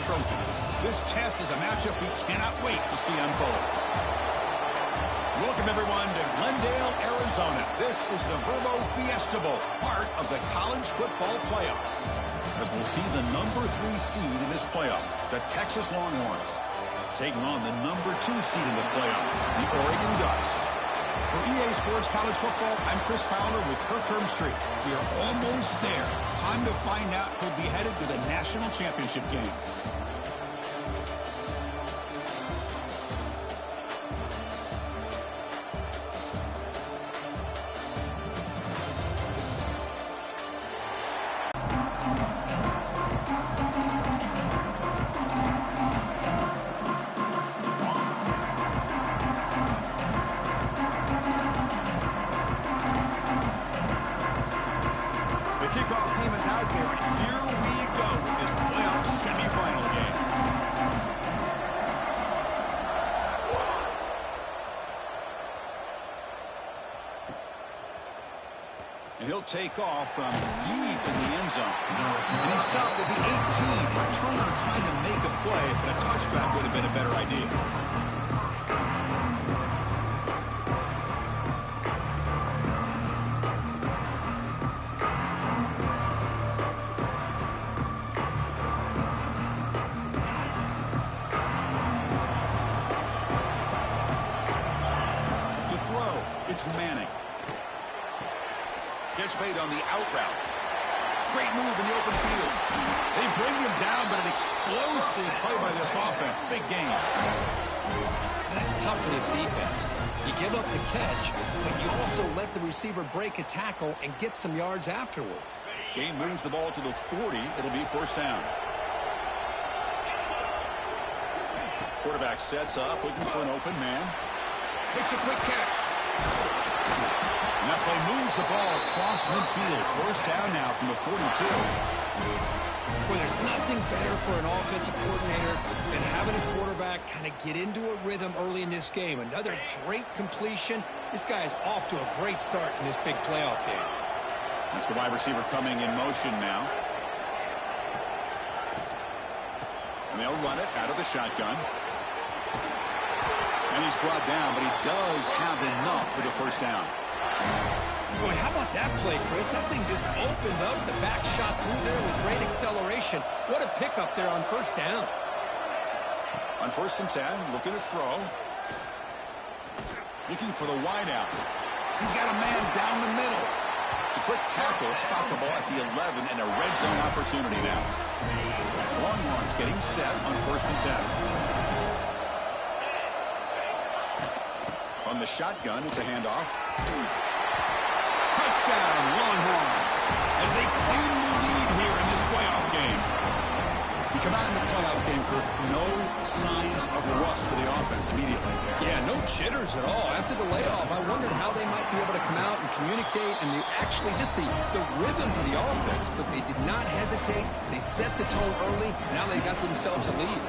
trophy. This test is a matchup we cannot wait to see unfold. Welcome, everyone, to Glendale, Arizona. This is the Verbo Fiesta Bowl, part of the college football playoff. As we'll see the number 3 seed in this playoff, the Texas Longhorns, taking on the number 2 seed in the playoff, the Oregon Ducks. For EA Sports College Football, I'm Chris Fowler with Kirk Herbstreit. We are almost there. Time to find out who'll be headed to the national championship game. He'll take off from deep in the end zone. And he stopped at the 18. Returner trying to make a play, but a touchback would have been a better idea. To throw, it's Manning. Gets made on the out route. Great move in the open field. They bring him down, but an explosive play by this offense. Big game. That's tough for this defense. You give up the catch, but you also let the receiver break a tackle and get some yards afterward. Game moves the ball to the 40. It'll be first down. Quarterback sets up, looking for an open man. Makes a quick catch. And that play moves the ball across midfield. First down now from the 42. Well, there's nothing better for an offensive coordinator than having a quarterback kind of get into a rhythm early in this game. Another great completion. This guy is off to a great start in this big playoff game. That's the wide receiver coming in motion now. And they'll run it out of the shotgun. And he's brought down, but he does have enough for the first down. Boy, how about that play, Chris? That thing just opened up. The back shot through there with great acceleration. What a pickup there on first down. On 1st and 10, looking to throw. Looking for the wide out. He's got a man down the middle. It's a quick tackle. Spot the ball at the 11 and a red zone opportunity now. Longhorns getting set on 1st and 10. On the shotgun, it's a handoff. Touchdown, Longhorns, as they claim the lead here in this playoff game. We come out in the playoff game, Kirk, no signs of rust for the offense immediately. Yeah, no jitters at all. After the layoff, I wondered how they might be able to come out and communicate and actually just the rhythm to the offense, but they did not hesitate. They set the tone early. Now they got themselves a lead.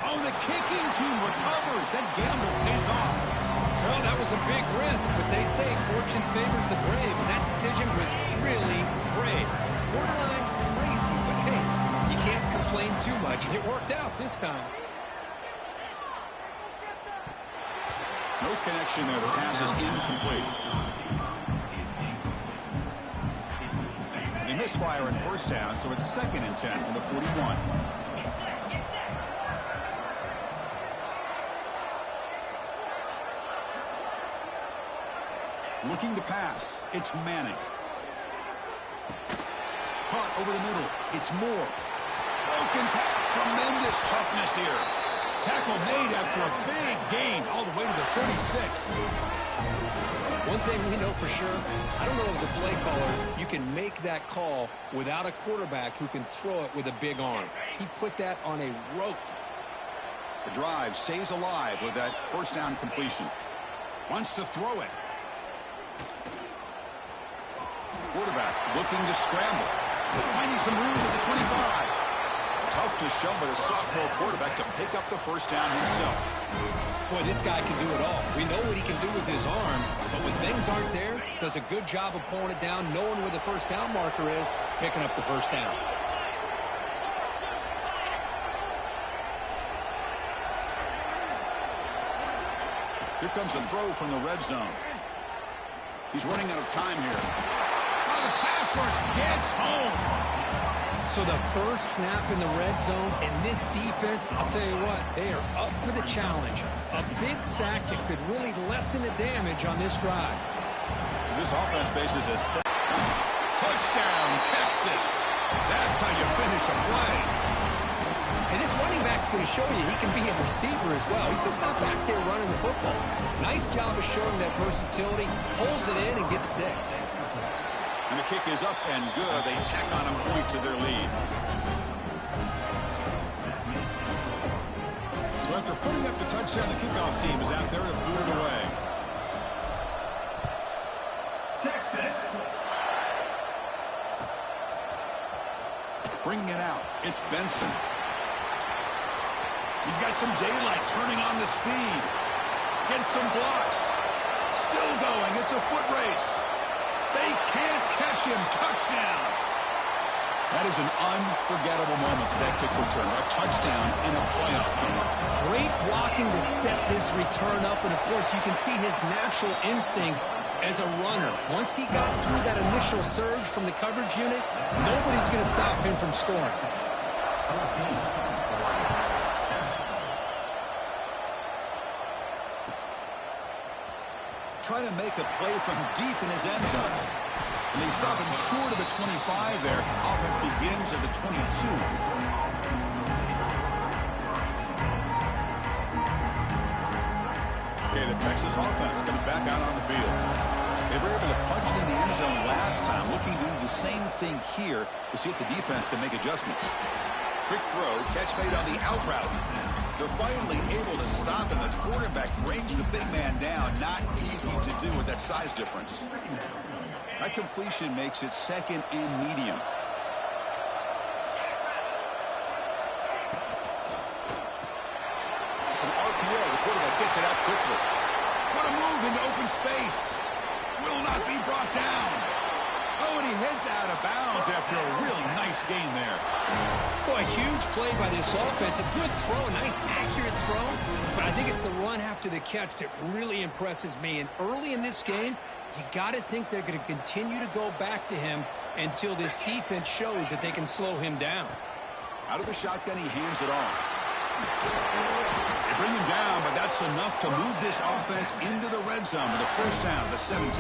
Oh, the kicking team recovers. That gamble pays off. Well, that was a big risk, but they say fortune favors the brave, and that decision was really brave. Borderline crazy, but hey, you can't complain too much. It worked out this time. No connection there. The pass is incomplete. They misfire in first down, so it's 2nd and 10 from the 41. Looking to pass. It's Manning. Caught over the middle. It's Moore. Broken tackle. Tremendous toughness here. Tackle made after a big gain all the way to the 36. One thing we know for sure, I don't know as a play caller, you can make that call without a quarterback who can throw it with a big arm. He put that on a rope. The drive stays alive with that first down completion. Wants to throw it. Quarterback looking to scramble. Finding some room at the 25. Tough to shove, but a sophomore quarterback to pick up the first down himself. Boy, this guy can do it all. We know what he can do with his arm, but when things aren't there, does a good job of pulling it down, knowing where the first down marker is, picking up the first down. Here comes a throw from the red zone. He's running out of time here. Oh, the pass rush gets home. So the first snap in the red zone, and this defense, I'll tell you what, they are up for the challenge. A big sack that could really lessen the damage on this drive. This offense faces a set. Touchdown, Texas. That's how you finish a play. And this running back's going to show you he can be a receiver as well. He's just not back there running the football. Nice job of showing that versatility. Pulls it in and gets 6. And the kick is up and good. They tack on a point to their lead. So after putting up the touchdown, the kickoff team is out there to boot it away. Texas. Bringing it out. It's Benson. He's got some daylight, turning on the speed. Gets some blocks. Still going. It's a foot race. They can't catch him. Touchdown. That is an unforgettable moment for that kick return. A touchdown in a playoff game. Great blocking to set this return up. And, of course, you can see his natural instincts as a runner. Once he got through that initial surge from the coverage unit, nobody's going to stop him from scoring. Try to make a play from deep in his end zone. And they stop him short of the 25 there. Offense begins at the 22. Okay, the Texas offense comes back out on the field. They were able to punch it in the end zone last time, looking to do the same thing here to see if the defense can make adjustments. Quick throw, catch made on the out route. They're finally able to stop, and the quarterback brings the big man down. Not easy to do with that size difference. That completion makes it second and medium. It's an RPO. The quarterback gets it out quickly. What a move into open space. Will not be brought down. Oh, and he heads out of bounds after a really nice gain there. Boy, a huge play by this offense. A good throw, a nice accurate throw. But I think it's the run after the catch that really impresses me. And early in this game, you got to think they're going to continue to go back to him until this defense shows that they can slow him down. Out of the shotgun, he hands it off. They bring him down, but that's enough to move this offense into the red zone with a first down, the 17.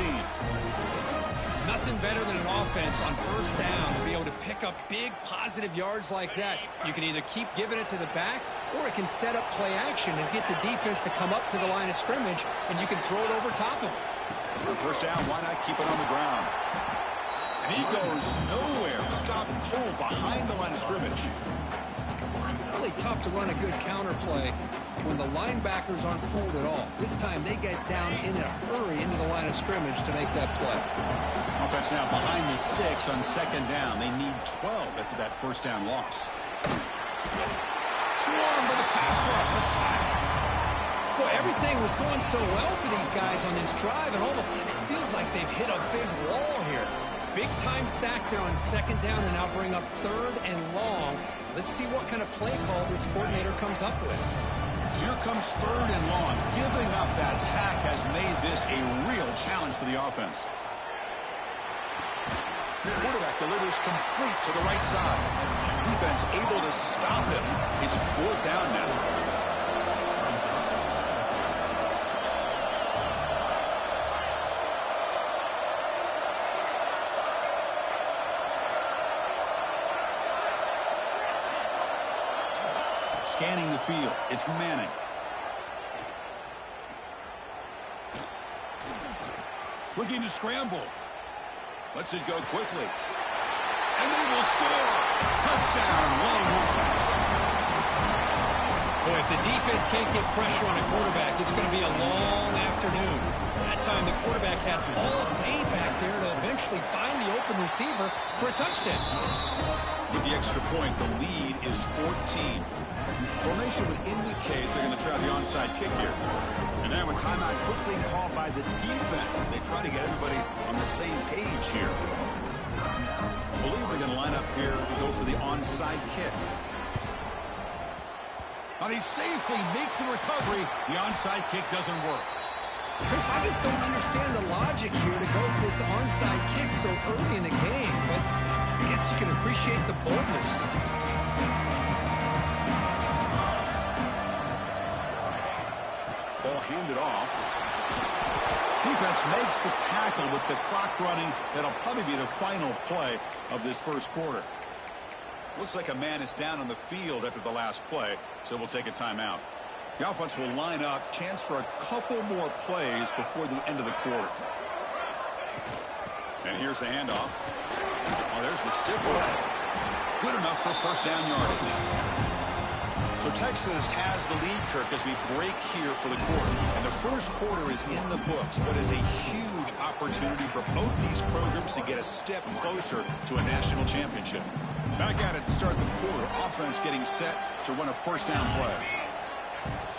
Nothing better than an offense on first down to be able to pick up big positive yards like that. You can either keep giving it to the back, or it can set up play action and get the defense to come up to the line of scrimmage, and you can throw it over top of it. For first down, why not keep it on the ground? And he goes nowhere. Stop and pull behind the line of scrimmage. Really tough to run a good counter play when the linebackers aren't fooled at all. This time they get down in a hurry into the line of scrimmage to make that play. Offense now behind the 6 on second down. They need 12 after that first down loss. Swarm for the pass rush. A sack. Boy, everything was going so well for these guys on this drive, and all of a sudden it feels like they've hit a big wall here. Big-time sack there on second down, and now bring up third and long. Let's see what kind of play call this coordinator comes up with. So here comes third and long. Giving up that sack has made this a real challenge for the offense. The quarterback delivers complete to the right side. Defense able to stop him. It's fourth down now. Scanning the field, it's Manning. Looking to scramble. Lets it go quickly. And they will score. Touchdown, Longhorns. Boy, if the defense can't get pressure on a quarterback, it's going to be a long afternoon. That time the quarterback had all day back there to eventually find the open receiver for a touchdown. With the extra point, the lead is 14. Formation would indicate they're going to try the onside kick here. And now a timeout quickly called by the defense as they try to get everybody on the same page here. I believe they're going to line up here to go for the onside kick. Now they safely make the recovery. The onside kick doesn't work. Chris, I just don't understand the logic here to go for this onside kick so early in the game, but I guess you can appreciate the boldness. Ball handed off. Defense makes the tackle with the clock running. That'll probably be the final play of this first quarter. Looks like a man is down on the field after the last play, so we'll take a timeout. The offense will line up. Chance for a couple more plays before the end of the quarter. And here's the handoff. Oh, there's the stiff one. Good enough for first down yardage. So Texas has the lead, Kirk, as we break here for the quarter. And the first quarter is in the books. What is a huge opportunity for both these programs to get a step closer to a national championship. Back at it to start the quarter. Offense getting set to run a first down play.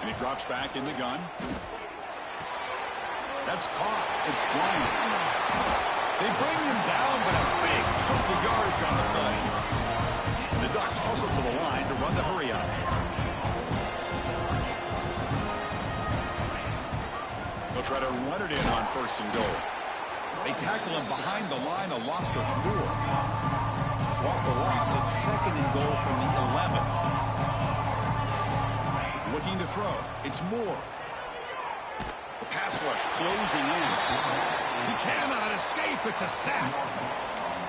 And he drops back in the gun. That's caught. It's Bryant. They bring him down, but a big chunk of yardage on the play. The Ducks hustle to the line to run the hurry up. They'll try to run it in on first and goal. They tackle him behind the line, a loss of 4. So off the loss, it's second and goal from the 11. Looking to throw. It's Moore. The pass rush closing in. He cannot escape. It's a sack.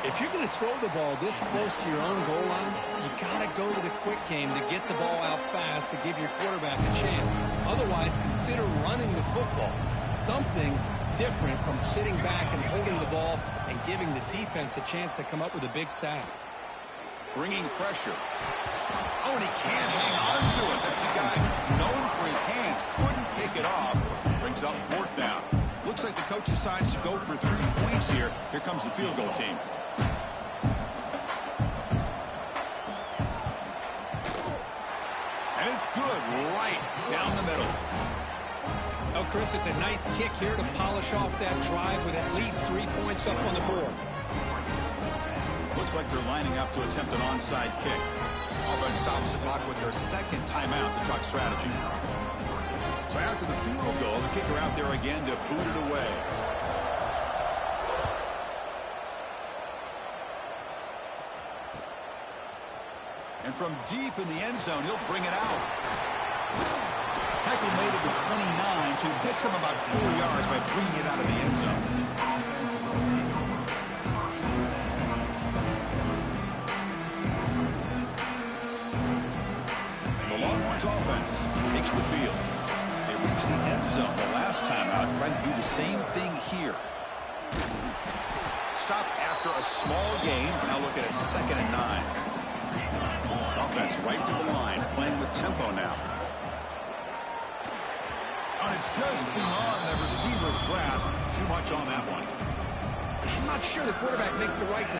If you're going to throw the ball this close to your own goal line, you got to go to the quick game to get the ball out fast to give your quarterback a chance. Otherwise, consider running the football. Something different from sitting back and holding the ball and giving the defense a chance to come up with a big sack. Bringing pressure. Oh, and he can't hang on to it. That's a guy known for his hands. Couldn't pick it off. Brings up fourth down. Looks like the coach decides to go for 3 points here. Here comes the field goal team. And it's good right down the middle. Oh, Chris, it's a nice kick here to polish off that drive with at least 3 points up on the board. Looks like they're lining up to attempt an onside kick. Offense stops the clock with their second timeout to talk strategy. So after the field goal, the kicker out there again to boot it away. And from deep in the end zone, he'll bring it out. Tackle made at the 29, so he picks him about 4 yards by bringing it out of the end zone. The Longhorns offense takes the field. They reached the end zone the last time out, trying to do the same thing here. Stop after a small gain. Now look at it, 2nd and 9. Offense right to the line, playing with tempo now. And it's just beyond the receiver's grasp. Too much on that one. I'm not sure the quarterback makes the right decision.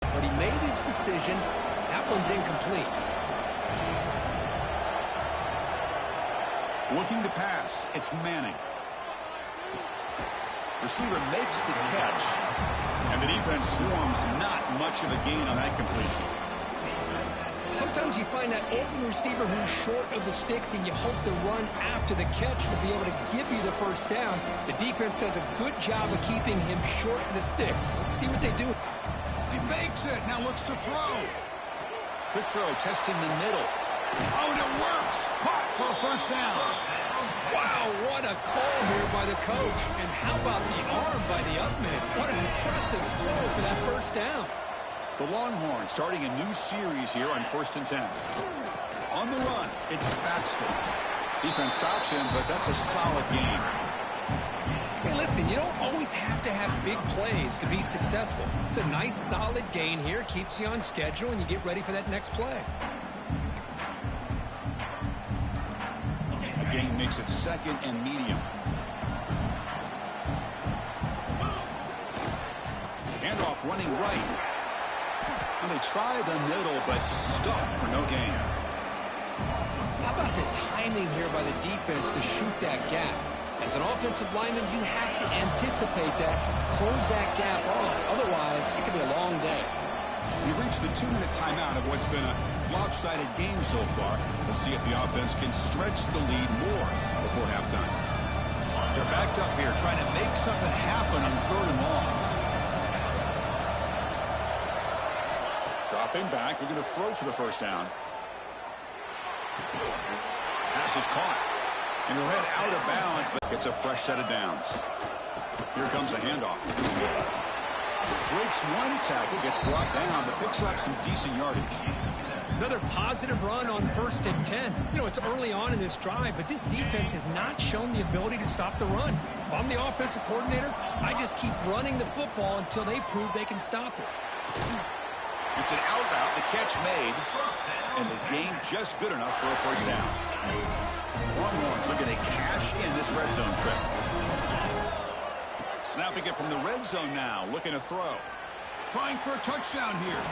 But he made his decision. That one's incomplete. Looking to pass. It's Manning. Receiver makes the catch. And the defense swarms. Not much of a gain on that completion. Sometimes you find that open receiver who's short of the sticks and you hope to run after the catch to be able to give you the first down. The defense does a good job of keeping him short of the sticks. Let's see what they do. He fakes it. Now looks to throw. Quick throw, testing the middle. Oh, and it works. Caught for a first down. Wow, what a call here by the coach. And how about the arm by the up man? What an impressive throw for that first down. The Longhorns starting a new series here on 1st and 10. On the run, it's Baxter. Defense stops him, but that's a solid game. Hey, listen, you don't always have to have big plays to be successful. It's a nice, solid gain here. Keeps you on schedule, and you get ready for that next play. A gain makes it 2nd and medium. Handoff running right. And they try the middle, but stuck for no gain. How about the timing here by the defense to shoot that gap? As an offensive lineman, you have to anticipate that, close that gap off. Otherwise, it could be a long day. We've reached the 2-minute timeout of what's been a lopsided game so far. Let's see if the offense can stretch the lead more before halftime. They're backed up here trying to make something happen on 3rd and long. Dropping back, looking to throw for the first down. Pass is caught. And he'll head out of bounds, but gets a fresh set of downs. Here comes a handoff. Breaks one tackle, gets brought down, but picks up some decent yardage. Another positive run on 1st and 10. You know, it's early on in this drive, but this defense has not shown the ability to stop the run. If I'm the offensive coordinator, I just keep running the football until they prove they can stop it. It's an out route, the catch made, and the gain just good enough for a first down. Longhorns looking to cash in this red zone trip. Snapping it from the red zone now, looking to throw. Trying for a touchdown here.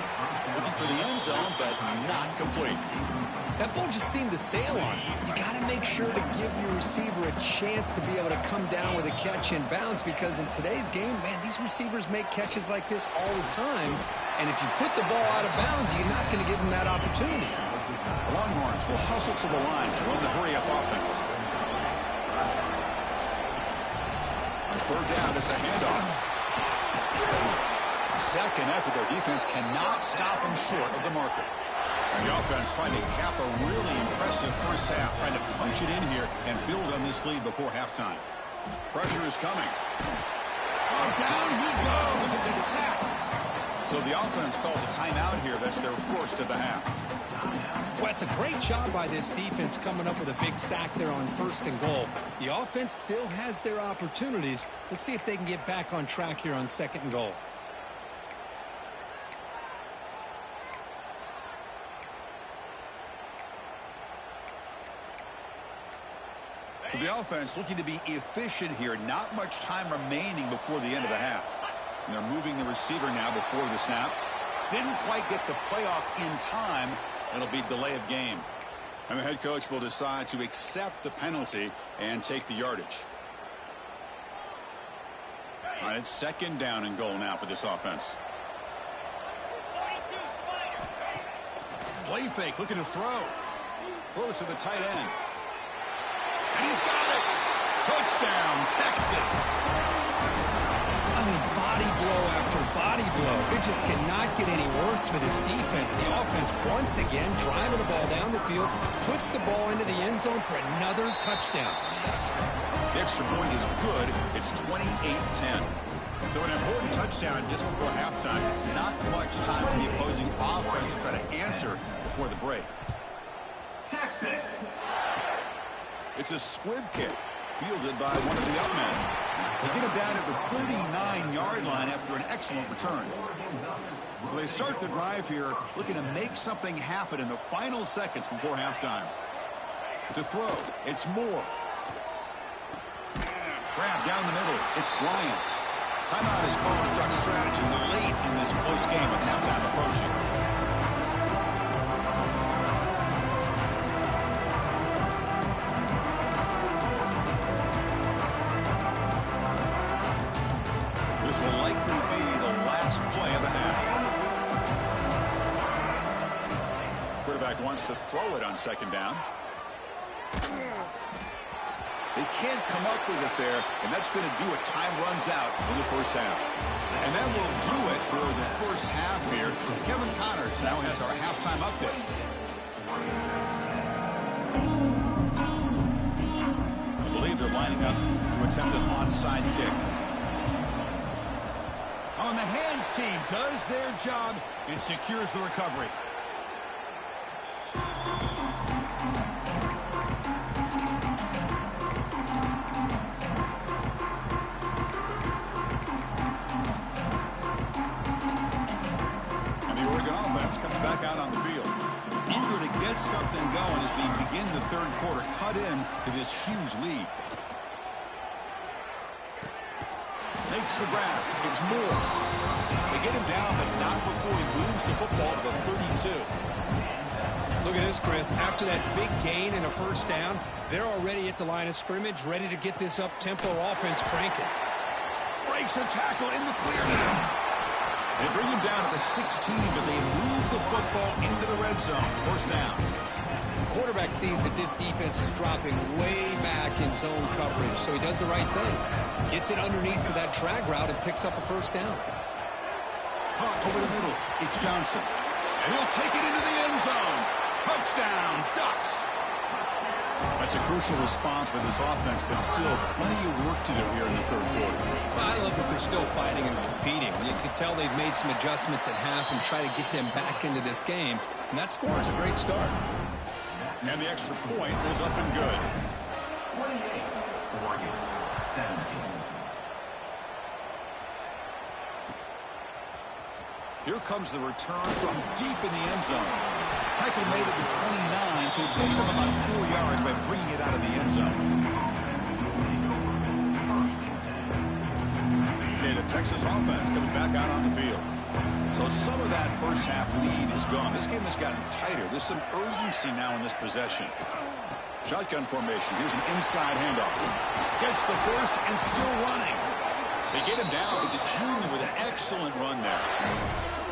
Looking for the end zone, but not complete. That ball just seemed to sail on. You got to make sure to give your receiver a chance to be able to come down with a catch in bounds, because in today's game, man, these receivers make catches like this all the time. And if you put the ball out of bounds, you're not going to give them that opportunity. The Longhorns will hustle to the line to run the hurry-up offense. On 3rd down, it's a handoff. Second effort, their defense cannot stop them short of the marker. And the offense trying to cap a really impressive first half, trying to punch it in here and build on this lead before halftime. Pressure is coming. Oh, down he goes. It's a sack. So the offense calls a timeout here. That's their first of the half. Well, it's a great job by this defense coming up with a big sack there on 1st and goal. The offense still has their opportunities. Let's see if they can get back on track here on 2nd and goal. So the offense looking to be efficient here. Not much time remaining before the end of the half. And they're moving the receiver now before the snap. Didn't quite get the playoff in time. It'll be delay of game. And the head coach will decide to accept the penalty and take the yardage. All right, it's 2nd down and goal now for this offense. Play fake, looking to throw. Throws to the tight end. And he's got it. Touchdown, Texas. I mean, body blow after body blow. It just cannot get any worse for this defense. The offense, once again, driving the ball down the field, puts the ball into the end zone for another touchdown. The extra point is good. It's 28-10. So an important touchdown just before halftime. Not much time for the opposing offense to try to answer before the break. Texas. It's a squib kick fielded by one of the up men. They get him down at the 39-yard line after an excellent return. So they start the drive here looking to make something happen in the final seconds before halftime. To throw, it's Moore. Grab down the middle, it's Bryant. Timeout is called to duck strategy late in this close game with halftime approaching. This will likely be the last play of the half. Quarterback wants to throw it on 2nd down. They can't come up with it there, and that's going to do it. Time runs out in the first half. And that will do it for the first half here. Kevin Connors now has our halftime update. I believe they're lining up to attempt an onside kick. On the hands team does their job and secures the recovery. And the Oregon offense comes back out on the field. Eager to get something going as we begin the 3rd quarter. Cut in to this huge lead. Makes the grab. It's Moore. They get him down, but not before he moves the football to the 32. Look at this, Chris. After that big gain and a first down, they're already at the line of scrimmage, ready to get this up-tempo offense cranking. Breaks a tackle in the clear now. They bring him down at the 16, but they move the football into the red zone. First down. Quarterback sees that this defense is dropping way back in zone coverage, so he does the right thing. Gets it underneath to that drag route and picks up a first down. Caught over the middle. It's Johnson. And he'll take it into the end zone. Touchdown, Ducks. That's a crucial response by this offense, but still plenty of work to do here in the third quarter. Well, I love that they're still fighting and competing. You can tell they've made some adjustments at half and try to get them back into this game. And that score is a great start. And the extra point is up and good. 28, Oregon, 17. Here comes the return from deep in the end zone. Heichel made it to 29, so he picks up about 4 yards by bringing it out of the end zone. Okay, the Texas offense comes back out on the field. So some of that first half lead is gone. This game has gotten tighter. There's some urgency now in this possession. Shotgun formation. Here's an inside handoff. Gets the first and still running. They get him down to the junior with an excellent run there.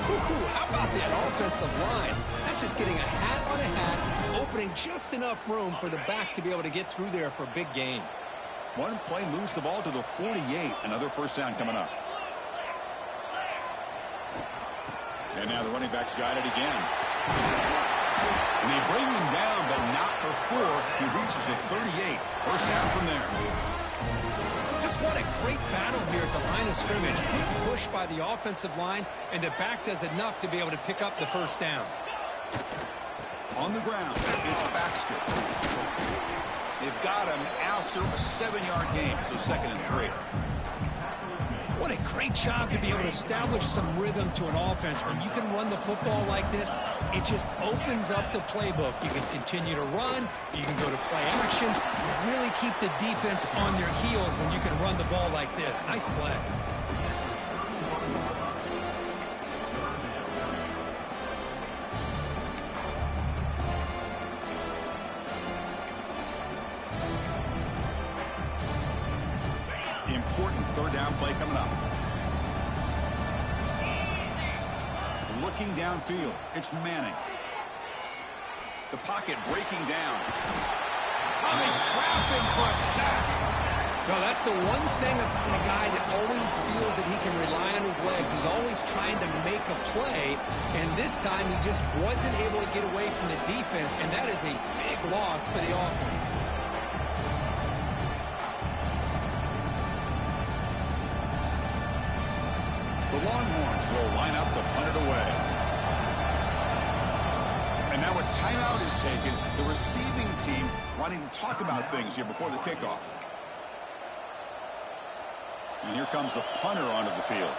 How about that offensive line? That's just getting a hat on a hat, opening just enough room for the back to be able to get through there for a big gain. One play moves the ball to the 48. Another first down coming up. And now the running back's got it again. And they bring him down, but not before he reaches the 38. First down from there. Just what a great battle here at the line of scrimmage. Big push by the offensive line, and the back does enough to be able to pick up the first down. On the ground, it's Baxter. They've got him after a 7-yard gain, so 2nd and 3. What a great job to be able to establish some rhythm to an offense. When you can run the football like this, it just opens up the playbook. You can continue to run. You can go to play action. You really keep the defense on their heels when you can run the ball like this. Nice play. Important third down play coming up. Looking downfield, it's Manning. The pocket breaking down. Oh, they trap him for a sack. No, that's the one thing about a guy that always feels that he can rely on his legs. He's always trying to make a play, and this time he just wasn't able to get away from the defense, and that is a big loss for the offense. The Longhorns will line up to punt it away. And now a timeout is taken. The receiving team wanting to talk about things here before the kickoff. And here comes the punter onto the field.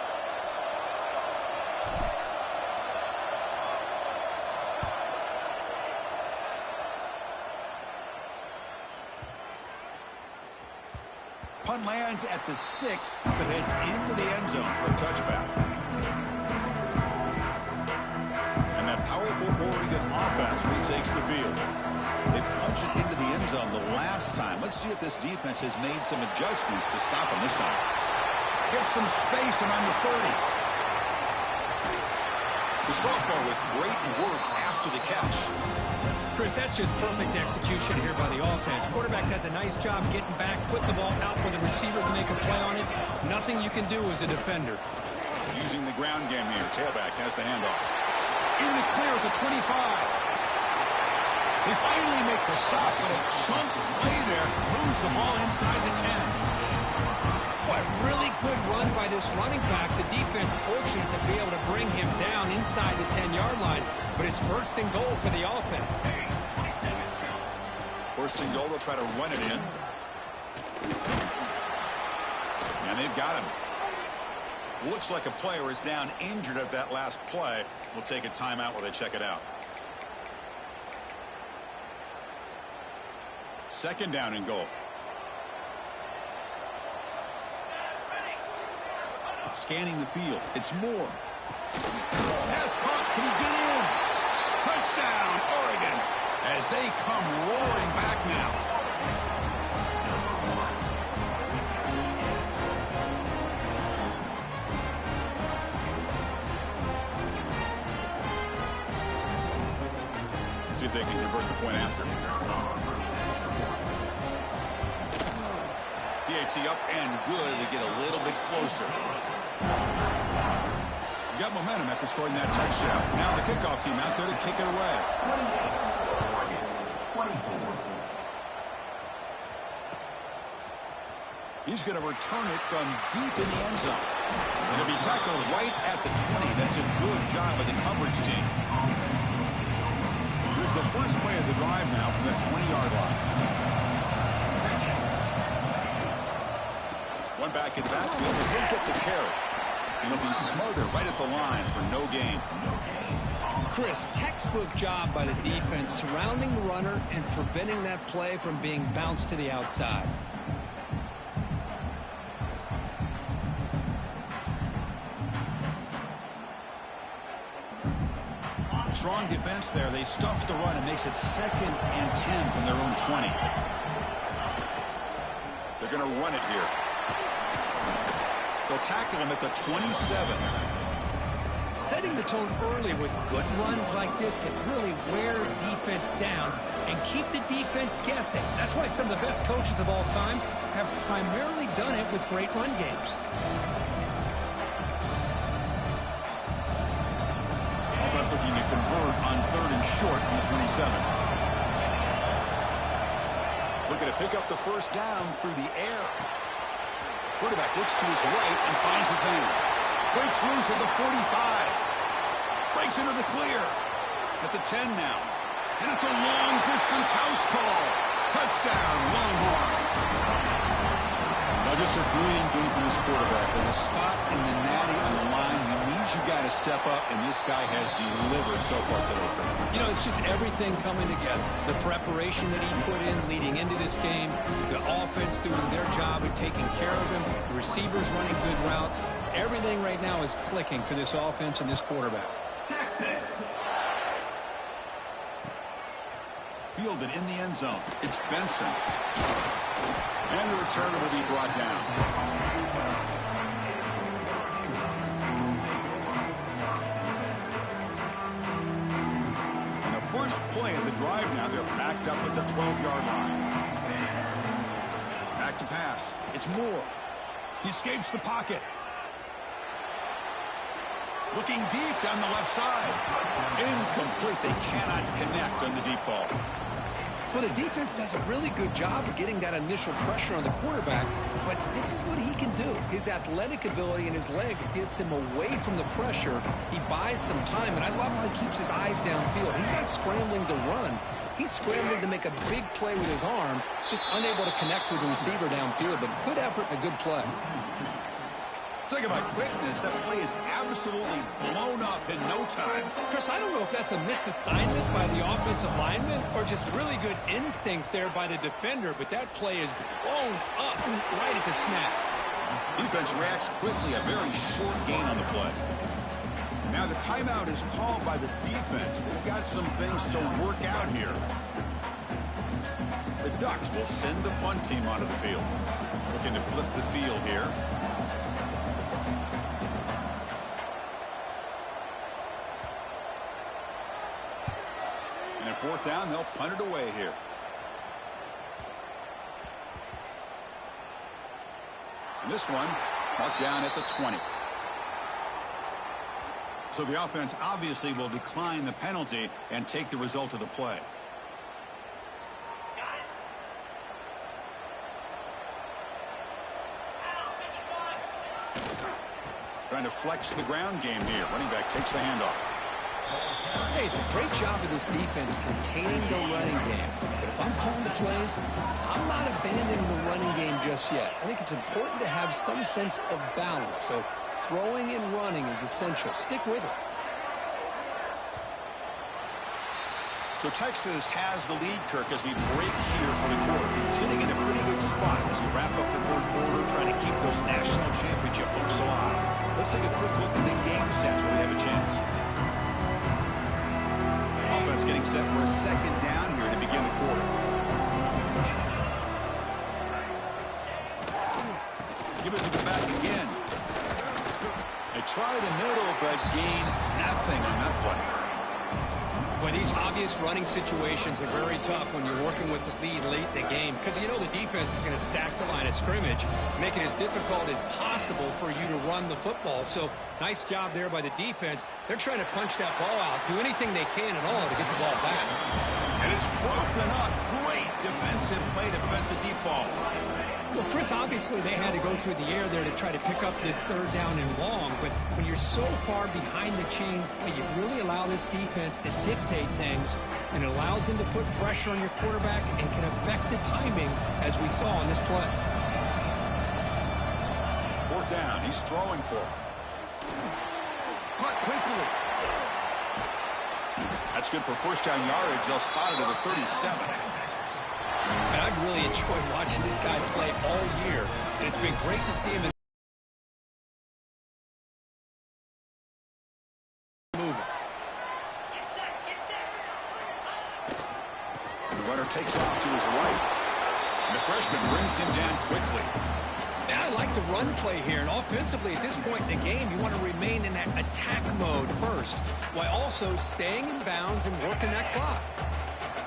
Punt lands at the 6, but heads into the end zone for a touchback. And that powerful Oregon offense retakes the field. They punch it into the end zone the last time. Let's see if this defense has made some adjustments to stop them this time. Gets some space around the 30. The sophomore with great work after the catch. Chris, that's just perfect execution here by the offense. Quarterback does a nice job getting back, putting the ball out where the receiver can make a play on it. Nothing you can do as a defender. Using the ground game here. Tailback has the handoff. In the clear at the 25. They finally make the stop, but a chunk play there moves the ball inside the 10. What a really good run by this running back. The defense fortunate to be able to bring him down inside the 10-yard line, but it's 1st and goal for the offense. 1st and goal, they'll try to run it in. And they've got him. Looks like a player is down injured at that last play. We'll take a timeout while they check it out. 2nd down and goal. Scanning the field. It's Moore. Pass caught. Can he get in? Touchdown, Oregon, as they come roaring back now. See if they can convert the point after. PAT up and good to get a little bit closer. You got momentum after scoring that touchdown. Now the kickoff team out there to kick it away. 24. He's going to return it from deep in the end zone. And it'll be tackled right at the 20. That's a good job by the coverage team. Here's the first play of the drive now from the 20-yard line. One back in the backfield, but he'll get the carry. And he'll be smothered right at the line for no gain. Chris, textbook job by the defense surrounding the runner and preventing that play from being bounced to the outside. Strong defense there. They stuff the run and makes it 2nd and 10 from their own 20. They're going to run it here. They'll tackle him at the 27. Setting the tone early with good runs like this can really wear defense down and keep the defense guessing. That's why some of the best coaches of all time have primarily done it with great run games. Offense looking to convert on 3rd and short from the 27. Looking to pick up the first down through the air. Quarterback looks to his right and finds his man. Breaks loose at the 45. Breaks into the clear. At the 10 now. And it's a long-distance house call. Touchdown, Longhorns. Now just a brilliant game for this quarterback. With a spot in the natty on the line, he needs you guys to step up, and this guy has delivered so far today. You know, it's just everything coming together. The preparation that he put in leading into this game, the offense doing their job of taking care of him, the receivers running good routes. Everything right now is clicking for this offense and this quarterback. Texas. Fielded in the end zone. It's Benson. And the returner will be brought down. And the first play of the drive now, they're backed up at the 12-yard line. Back to pass. It's Moore. He escapes the pocket. Looking deep down the left side. Incomplete. They cannot connect on the deep ball. Well, the defense does a really good job of getting that initial pressure on the quarterback, but this is what he can do. His athletic ability and his legs gets him away from the pressure. He buys some time, and I love how he keeps his eyes downfield. He's not scrambling to run. He's scrambling to make a big play with his arm, just unable to connect with the receiver downfield, but good effort and a good play. Talk about quickness. That play is absolutely blown up in no time. Chris, I don't know if that's a misassignment by the offensive lineman or just really good instincts there by the defender, but that play is blown up right at the snap. Defense reacts quickly. A very short gain on the play. Now the timeout is called by the defense. They've got some things to work out here. The Ducks will send the punt team onto the field. Looking to flip the field here. And at 4th down, they'll punt it away here. And this one marked down at the 20. So the offense obviously will decline the penalty and take the result of the play. Trying to flex the ground game here. Running back takes the handoff. Hey, it's a great job of this defense containing the running game. But if I'm calling the plays, I'm not abandoning the running game just yet. I think it's important to have some sense of balance. So throwing and running is essential. Stick with it. So Texas has the lead, Kirk, as we break here for the quarter. Sitting in a pretty good spot as we wrap up the 3rd quarter, trying to keep those national championship hopes alive. Let's take a quick look at the game stats where we have a chance. Offense getting set for a 2nd down here to begin the quarter. Give it to the back again. They try the middle, but gain nothing on that play. Well, these obvious running situations are very tough when you're working with the lead late in the game because you know the defense is going to stack the line of scrimmage, make it as difficult as possible for you to run the football. So nice job there by the defense. They're trying to punch that ball out, do anything they can at all to get the ball back. And it's broken up. Great defensive play to prevent the deep ball. Well, Chris, obviously they had to go through the air there to try to pick up this third down and long, but when you're so far behind the chains, you really allow this defense to dictate things, and it allows them to put pressure on your quarterback and can affect the timing, as we saw in this play. Fourth down, he's throwing for it. Caught quickly. That's good for first down yardage. They'll spot it at the 37. And I've really enjoyed watching this guy play all year, and it's been great to see him moving. The runner takes off to his right. And the freshman brings him down quickly. Now, I like the run play here, and offensively at this point in the game, you want to remain in that attack mode first, while also staying in bounds and working that clock.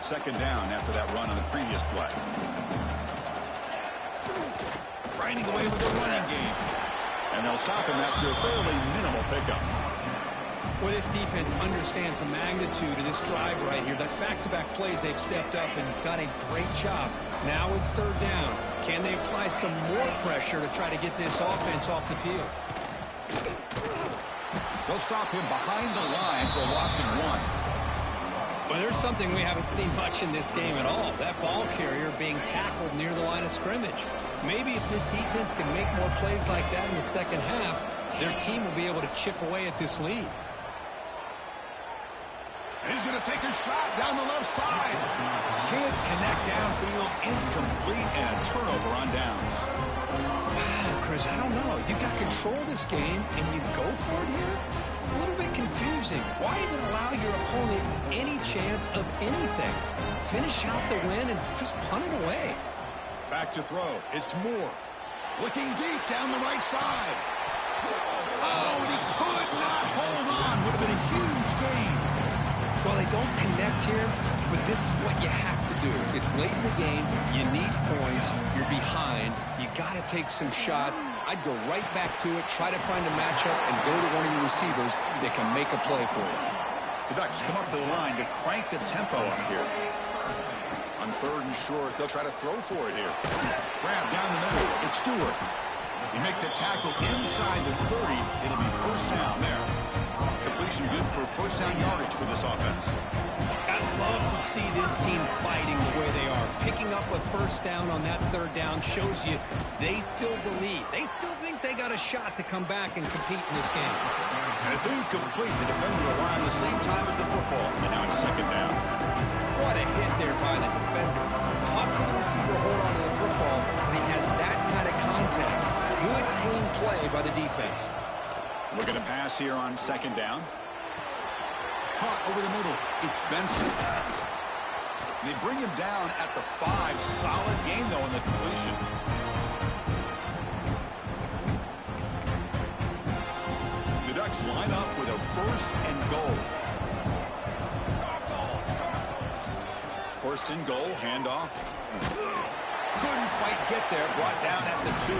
Second down after that run on the previous play. Grinding away with the running game. And they'll stop him after a fairly minimal pickup. Well, this defense understands the magnitude of this drive right here. That's back-to-back plays. They've stepped up and done a great job. Now it's third down. Can they apply some more pressure to try to get this offense off the field? They'll stop him behind the line for a loss of 1. Well, there's something we haven't seen much in this game at all. That ball carrier being tackled near the line of scrimmage. Maybe if this defense can make more plays like that in the second half, their team will be able to chip away at this lead. And he's going to take a shot down the left side. Can't connect downfield, incomplete, and a turnover on downs. Wow, Chris, I don't know. You got control of this game, and you go for it here? A little bit confusing. Why even allow your opponent any chance of anything? Finish out the win and just punt it away. Back to throw. It's Moore. Looking deep down the right side. Oh, and he could not hold on. Would have been a huge gain. Well, they don't connect here, but this is what you have to do. It's late in the game. You need points. You're behind. You got to take some shots. I'd go right back to it, try to find a matchup, and go to one of your receivers that can make a play for you. The Ducks come up to the line to crank the tempo up here. On third and short, they'll try to throw for it here. Grab down the middle. It's Stewart. You make the tackle inside the 30. It'll be first down there. Completion good for first down yardage for this offense. I'd love to see this team fighting the way they are. Picking up a first down on that third down shows you they still believe. They still think they got a shot to come back and compete in this game. And it's incomplete. The defender arrived at the same time as the football. And now it's second down. What a hit there by the defender. Tough for the receiver to hold on to the football when he has that kind of contact. Good, clean play by the defense. Looking to pass here on second down. Caught over the middle. It's Benson. They bring him down at the 5. Solid game, though, in the completion. The Ducks line up with a first and goal. First and goal, handoff. Couldn't quite get there. Brought down at the 2.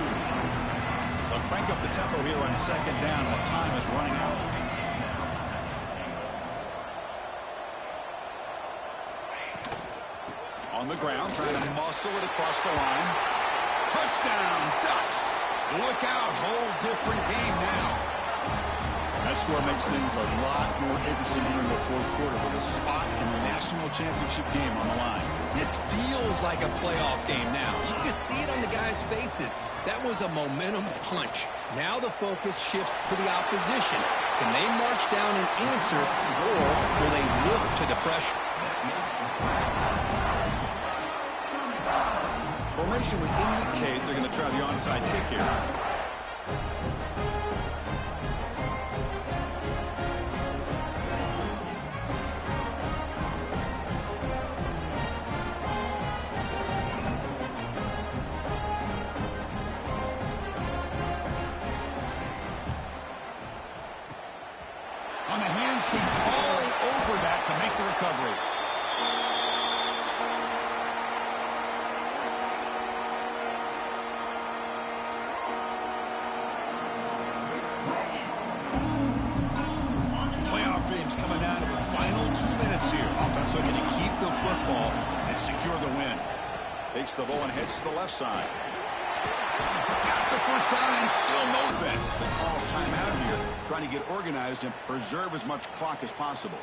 They'll crank up the tempo here on second down, and the time is running out. On the ground, trying to muscle it across the line. Touchdown, Ducks! Look out, whole different game now. That score makes things a lot more interesting here in the fourth quarter with a spot in the national championship game on the line. This feels like a playoff game now. You can see it on the guys' faces. That was a momentum punch. Now the focus shifts to the opposition. Can they march down and answer, or will they look to the pressure? Formation would indicate they're going to try the onside kick here. On the hands, all over that to make the recovery. Playoff games coming down to the final 2 minutes here. Offense looking to keep the football and secure the win. Takes the ball and heads to the left side. Got the first down and still no offense. The call's timeout here, trying to get organized and preserve as much clock as possible.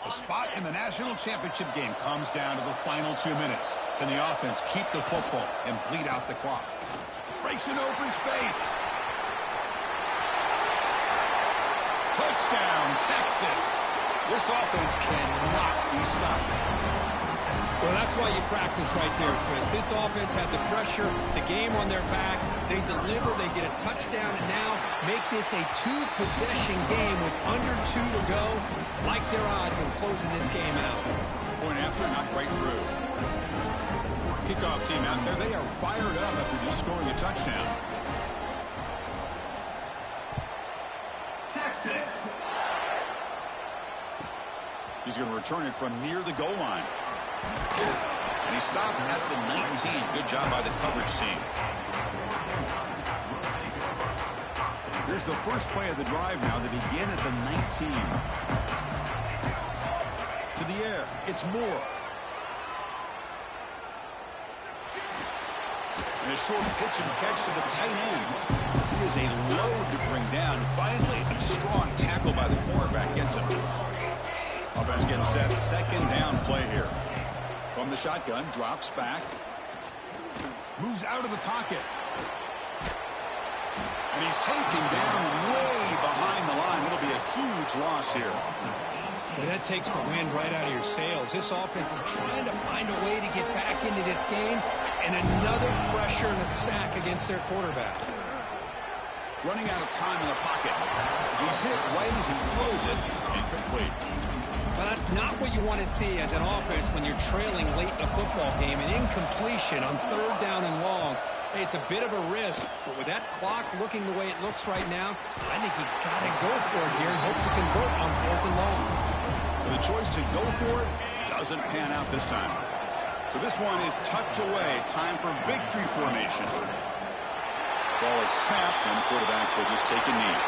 The spot in the national championship game comes down to the final 2 minutes. Can the offense keep the football and bleed out the clock? Breaks an open space. Touchdown, Texas. This offense cannot be stopped. Well, that's why you practice right there, Chris. This offense had the pressure, the game on their back. They deliver, they get a touchdown, and now make this a two-possession game with under 2 to go. Like their odds of closing this game out. Point after, not right through. Kickoff team out there, they are fired up after just scoring a touchdown. Texas. He's going to return it from near the goal line. And he stopped at the 19. Good job by the coverage team. Here's the first play of the drive now to begin at the 19. To the air, it's Moore. And a short pitch and catch to the tight end. He is a load to bring down. Finally, a strong tackle by the cornerback gets him. Offense getting set. Second down play here. From the shotgun, drops back. Moves out of the pocket. And he's taken down way behind the line. It'll be a huge loss here. Well, that takes the wind right out of your sails. This offense is trying to find a way to get back into this game, and another pressure and a sack against their quarterback. Running out of time in the pocket. He's hit right as he throws it. Incomplete. Well, that's not what you want to see as an offense when you're trailing late in a football game. An incompletion on third down and long. Hey, it's a bit of a risk, but with that clock looking the way it looks right now, I think you got to go for it here and hope to convert on fourth and long. So the choice to go for it doesn't pan out this time. So this one is tucked away. Time for victory formation. Ball is snapped, and the quarterback will just take a knee.